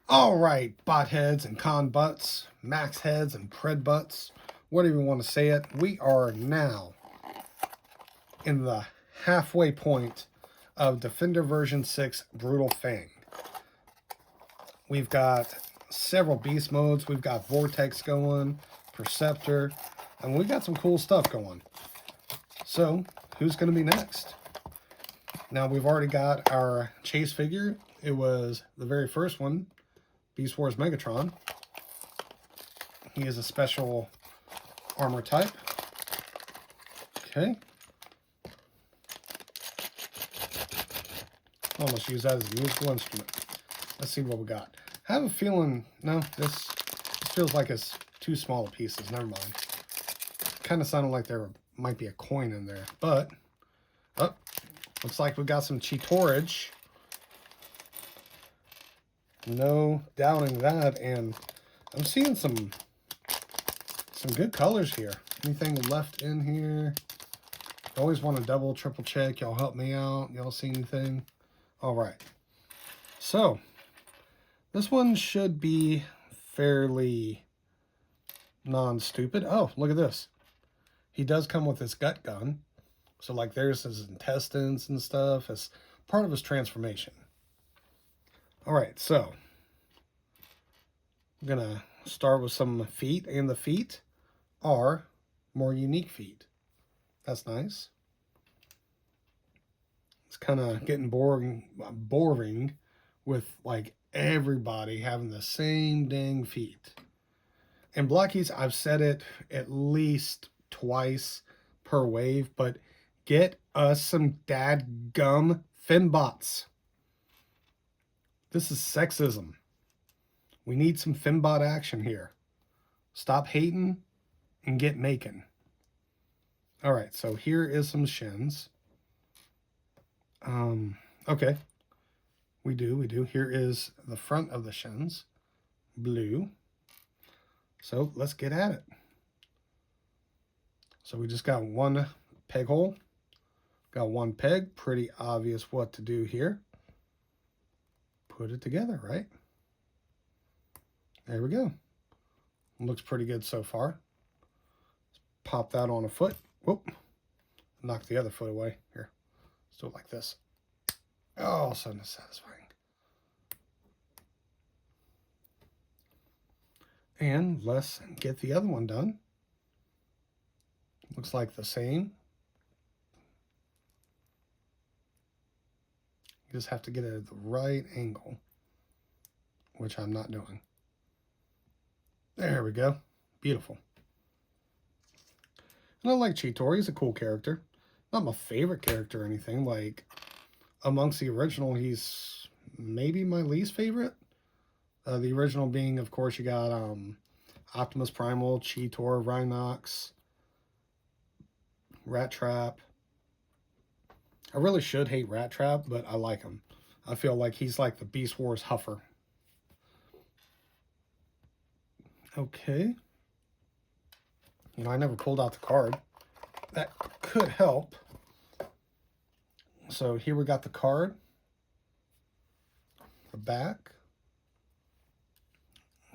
All right, bot heads and con butts, max heads and pred butts, whatever you want to say it. We are now in the halfway point of Defender version 6 Brutal Fang. We've got several beast modes. We've got Vortex going, Perceptor, and we've got some cool stuff going. So, who's going to be next? Now, we've already got our chase figure. It was the very first one, Beast Wars Megatron. He is a special armor type. Okay. Almost use that as a musical instrument. Let's see what we got. I have a feeling, no, this feels like it's too small pieces. Never mind. Kind of sounded like there might be a coin in there, but oh, looks like we got some Cheetorage. No doubting that, and I'm seeing some good colors here. Anything left in here? I always want to double, triple check. Y'all help me out. Y'all see anything? All right. So, this one should be fairly non-stupid. Oh, look at this. He does come with his gut gun. So, like, there's his intestines and stuff as part of his transformation. All right, so I'm going to start with some feet, and the feet are more unique feet. That's nice. It's kind of getting boring with, like, everybody having the same dang feet. And Blokees, I've said it at least twice per wave, but get us some dadgum Finbots. This is sexism. We need some Finbot action here. Stop hating and get making. All right, so here is some shins. Okay. We do. Here is the front of the shins. Blue. So let's get at it. So we just got one peg hole. Got one peg. Pretty obvious what to do here. Put it together, right? There we go. Looks pretty good so far. Let's pop that on a foot. Whoop. Knock the other foot away. Here. Let's do it like this. Oh, so satisfying. And let's get the other one done. Looks like the same. You just have to get it at the right angle, which I'm not doing. There we go. Beautiful. And I like Cheetor. He's a cool character. Not my favorite character or anything. Like, amongst the original, he's maybe my least favorite. The original being, of course, you got Optimus Primal, Cheetor, Rhinox, Rat Trap. I really should hate Rat Trap, but I like him. I feel like he's like the Beast Wars Huffer. Okay. You know, I never pulled out the card. That could help. So here we got the card. The back.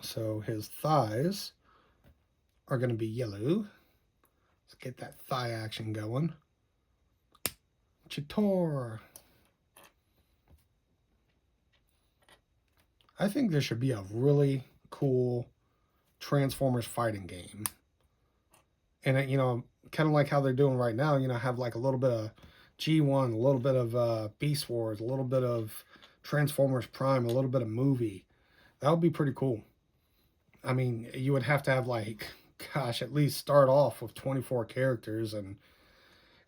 So his thighs are going to be yellow. Let's get that thigh action going. Cheetor. I think there should be a really cool Transformers fighting game. And, you know, kind of like how they're doing right now, you know, have like a little bit of G1, a little bit of Beast Wars, a little bit of Transformers Prime, a little bit of movie. That would be pretty cool. I mean, you would have to have, like, gosh, at least start off with 24 characters, and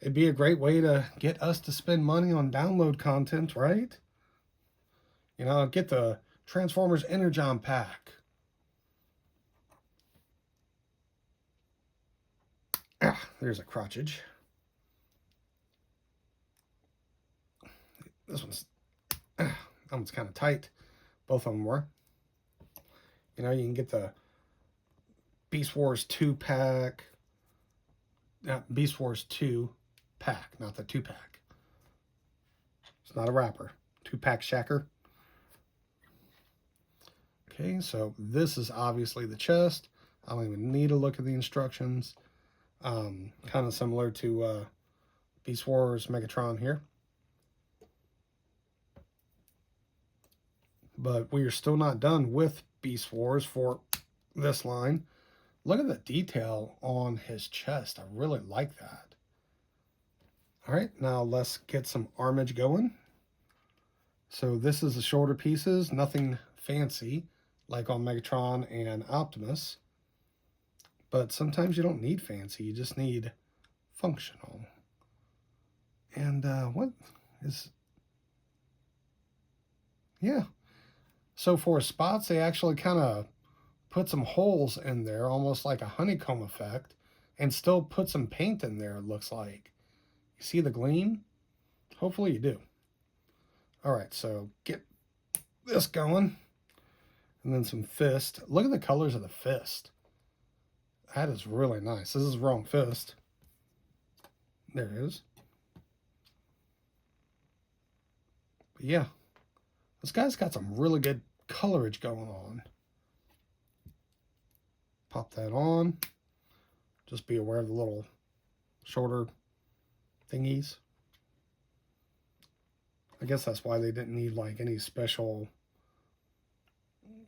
it'd be a great way to get us to spend money on download content, right? You know, get the Transformers Energon pack. Ah, there's a crotchage. This one's, that one's kind of tight. Both of them were. You know, you can get the Beast Wars 2 pack. Beast Wars 2 pack, not the 2-pack. It's not a wrapper. 2-pack shacker. Okay, so this is obviously the chest. I don't even need to look at the instructions. Kind of similar to Beast Wars Megatron here. But we are still not done with Beast Wars for this line. Look at the detail on his chest. I really like that. All right, now let's get some armage going. So this is the shoulder pieces, nothing fancy like on Megatron and Optimus. But sometimes you don't need fancy, you just need functional. And what is... Yeah. So for spots, they actually kind of put some holes in there, almost like a honeycomb effect, and still put some paint in there, it looks like. You see the gleam? Hopefully you do. All right, so get this going. And then some fist. Look at the colors of the fist. That is really nice. This is wrong fist. There it is. But yeah, this guy's got some really good colorage going on. Pop that on. Just be aware of the little shoulder thingies. I guess that's why they didn't need like any special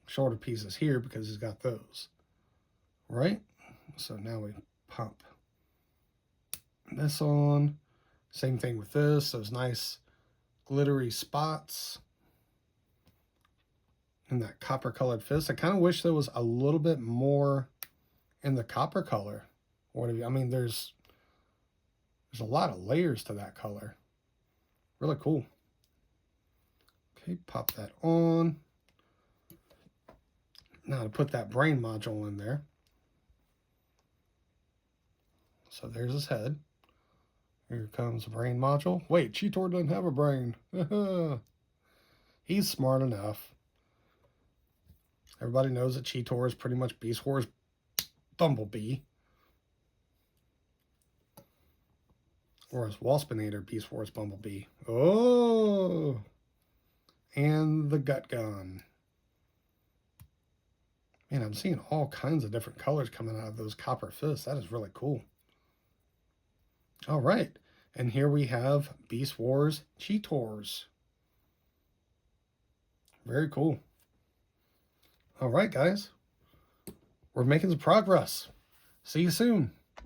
shoulder pieces here, because he's got those. Right? So now we pop this on. Same thing with this. Those nice glittery spots in that copper colored fist. I kind of wish there was a little bit more in the copper color. I mean, there's a lot of layers to that color. Really cool. Okay, pop that on. Now to put that brain module in there. So there's his head. Here comes the brain module. Wait, Cheetor doesn't have a brain. He's smart enough. Everybody knows that Cheetor is pretty much Beast Wars Bumblebee. Or as Waspinator, Beast Wars Bumblebee. Oh! And the gut gun. Man, I'm seeing all kinds of different colors coming out of those copper fists. That is really cool. All right. And here we have Beast Wars Cheetors. Very cool. All right, guys. We're making some progress. See you soon.